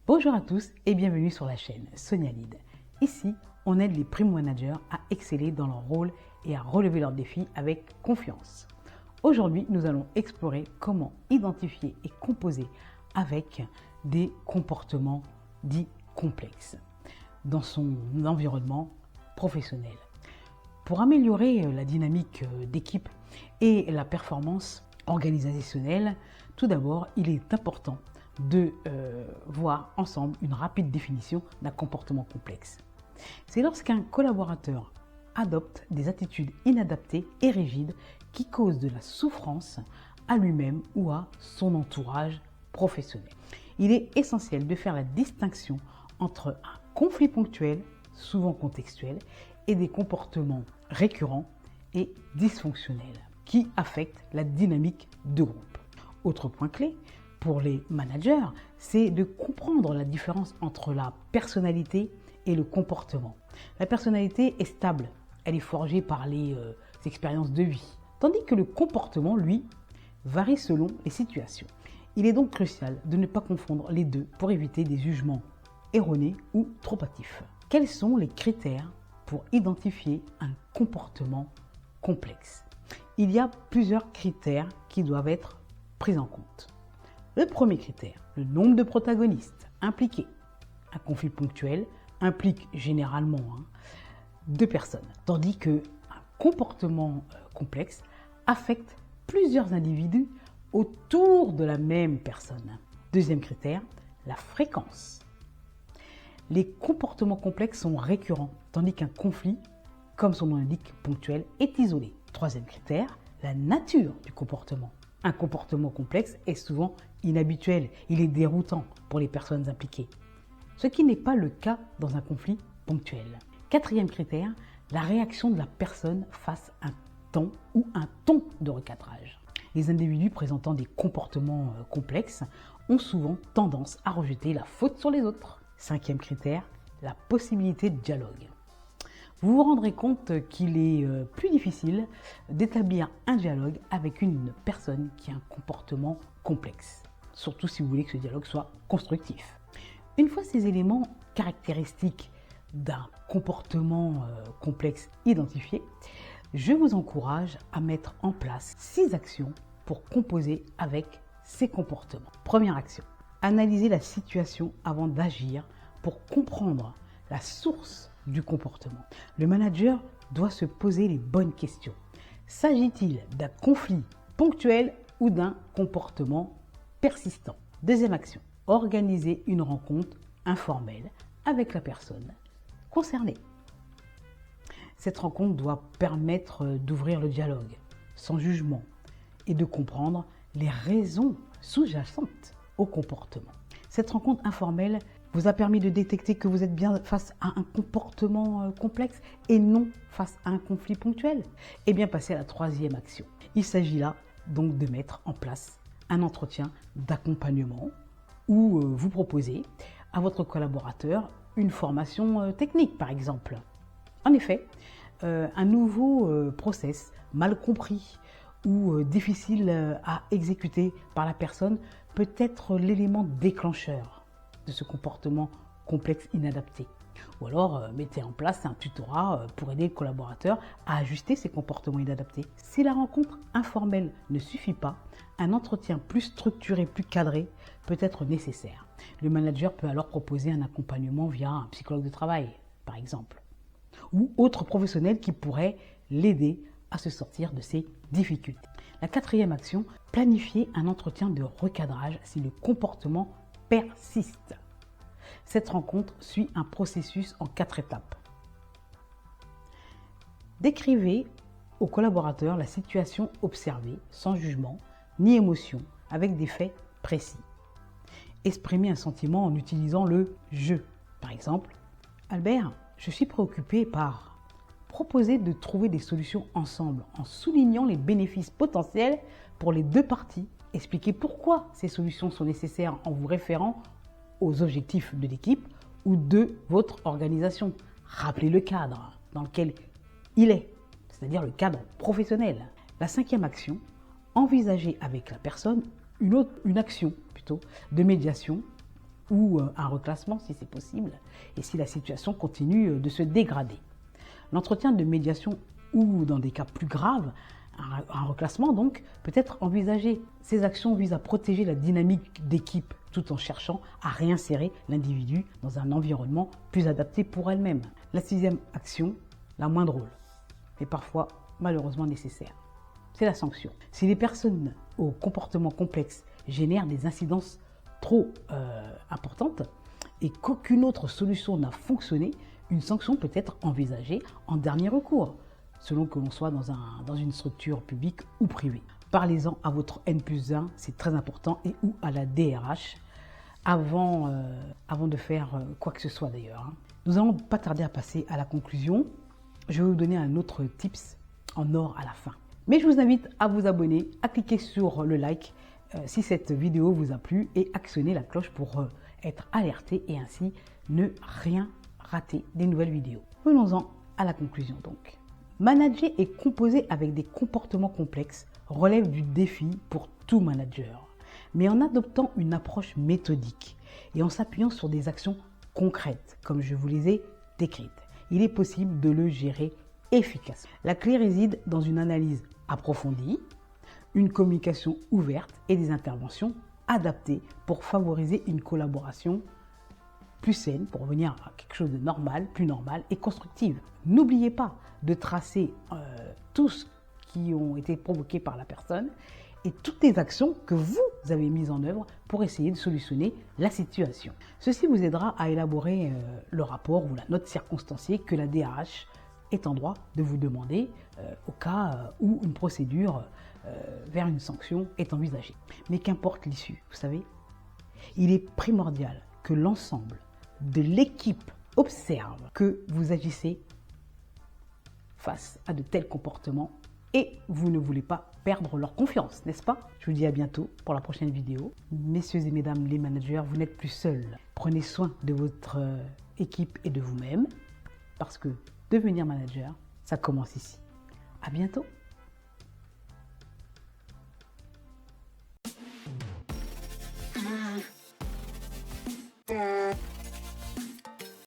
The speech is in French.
Bonjour à tous et bienvenue sur la chaîne Sonia Lead. Ici, on aide les prime managers à exceller dans leur rôle et à relever leurs défis avec confiance. Aujourd'hui, nous allons explorer comment identifier et composer avec des comportements dits complexes dans son environnement professionnel. Pour améliorer la dynamique d'équipe et la performance organisationnelle, tout d'abord, il est important de voir ensemble une rapide définition d'un comportement complexe. C'est lorsqu'un collaborateur adopte des attitudes inadaptées et rigides qui causent de la souffrance à lui-même ou à son entourage professionnel. Il est essentiel de faire la distinction entre un conflit ponctuel, souvent contextuel, et des comportements récurrents et dysfonctionnels qui affectent la dynamique de groupe. Autre point clé, pour les managers, c'est de comprendre la différence entre la personnalité et le comportement. La personnalité est stable, elle est forgée par les expériences de vie, tandis que le comportement, lui, varie selon les situations. Il est donc crucial de ne pas confondre les deux pour éviter des jugements erronés ou trop hâtifs. Quels sont les critères pour identifier un comportement complexe? Il y a plusieurs critères qui doivent être pris en compte. Le premier critère, le nombre de protagonistes impliqués. Un conflit ponctuel implique généralement 2 personnes, tandis qu'un comportement complexe affecte plusieurs individus autour de la même personne. Deuxième critère, la fréquence. Les comportements complexes sont récurrents, tandis qu'un conflit, comme son nom l'indique, ponctuel, est isolé. Troisième critère, la nature du comportement. Un comportement complexe est souvent inhabituel, il est déroutant pour les personnes impliquées, ce qui n'est pas le cas dans un conflit ponctuel. Quatrième critère, la réaction de la personne face à un ton ou un ton de recadrage. Les individus présentant des comportements complexes ont souvent tendance à rejeter la faute sur les autres. Cinquième critère, la possibilité de dialogue. Vous vous rendrez compte qu'il est plus difficile d'établir un dialogue avec une personne qui a un comportement complexe, surtout si vous voulez que ce dialogue soit constructif. Une fois ces éléments caractéristiques d'un comportement complexe identifiés, je vous encourage à mettre en place 6 actions pour composer avec ces comportements. Première action, analyser la situation avant d'agir pour comprendre la source du comportement. Le manager doit se poser les bonnes questions. S'agit-il d'un conflit ponctuel ou d'un comportement persistant? Deuxième action, organiser une rencontre informelle avec la personne concernée. Cette rencontre doit permettre d'ouvrir le dialogue sans jugement et de comprendre les raisons sous-jacentes au comportement. Cette rencontre informelle vous a permis de détecter que vous êtes bien face à un comportement complexe et non face à un conflit ponctuel. Et bien passer à la troisième action. Il s'agit là donc de mettre en place un entretien d'accompagnement où vous proposez à votre collaborateur une formation technique par exemple. En effet, un nouveau process mal compris ou difficile à exécuter par la personne peut être l'élément déclencheur de ce comportement complexe inadapté. Ou alors, mettez en place un tutorat pour aider le collaborateur à ajuster ses comportements inadaptés. Si la rencontre informelle ne suffit pas, un entretien plus structuré, plus cadré peut être nécessaire. Le manager peut alors proposer un accompagnement via un psychologue de travail, par exemple, ou autre professionnel qui pourrait l'aider à se sortir de ses difficultés. La quatrième action, planifier un entretien de recadrage si le comportement persiste. Cette rencontre suit un processus en 4 étapes. Décrivez au collaborateur la situation observée sans jugement ni émotion avec des faits précis. Exprimez un sentiment en utilisant le « je ». Par exemple, « Albert, je suis préoccupé par… » Proposez de trouver des solutions ensemble en soulignant les bénéfices potentiels pour les 2 parties. Expliquez pourquoi ces solutions sont nécessaires en vous référant aux objectifs de l'équipe ou de votre organisation. Rappelez le cadre dans lequel il est, c'est-à-dire le cadre professionnel. La 5e action, envisagez avec la personne une action de médiation ou un reclassement si c'est possible, et si la situation continue de se dégrader. L'entretien de médiation ou, dans des cas plus graves, un reclassement donc peut être envisagé. Ces actions visent à protéger la dynamique d'équipe tout en cherchant à réinsérer l'individu dans un environnement plus adapté pour elle-même. La sixième action, la moins drôle, mais parfois malheureusement nécessaire, c'est la sanction. Si les personnes au comportement complexe génèrent des incidences trop importantes et qu'aucune autre solution n'a fonctionné, une sanction peut être envisagée en dernier recours, selon que l'on soit dans une structure publique ou privée. Parlez-en à votre N+1, c'est très important, et ou à la DRH, avant de faire quoi que ce soit d'ailleurs. Nous allons pas tarder à passer à la conclusion. Je vais vous donner un autre tips en or à la fin. Mais je vous invite à vous abonner, à cliquer sur le like si cette vidéo vous a plu et actionner la cloche pour être alerté et ainsi ne rien rater des nouvelles vidéos. Venons-en à la conclusion donc. Manager et composer avec des comportements complexes relève du défi pour tout manager, mais en adoptant une approche méthodique et en s'appuyant sur des actions concrètes, comme je vous les ai décrites, il est possible de le gérer efficacement. La clé réside dans une analyse approfondie, une communication ouverte et des interventions adaptées pour favoriser une collaboration plus saine, pour revenir à quelque chose de normal, plus normal et constructive. N'oubliez pas de tracer tous qui ont été provoqués par la personne et toutes les actions que vous avez mises en œuvre pour essayer de solutionner la situation. Ceci vous aidera à élaborer le rapport ou la note circonstanciée que la DRH est en droit de vous demander au cas où une procédure vers une sanction est envisagée. Mais qu'importe l'issue, vous savez, il est primordial que l'ensemble de l'équipe observe que vous agissez face à de tels comportements et vous ne voulez pas perdre leur confiance, n'est-ce pas? Je vous dis à bientôt pour la prochaine vidéo. Messieurs et mesdames les managers, vous n'êtes plus seuls. Prenez soin de votre équipe et de vous-même parce que devenir manager, ça commence ici. À bientôt.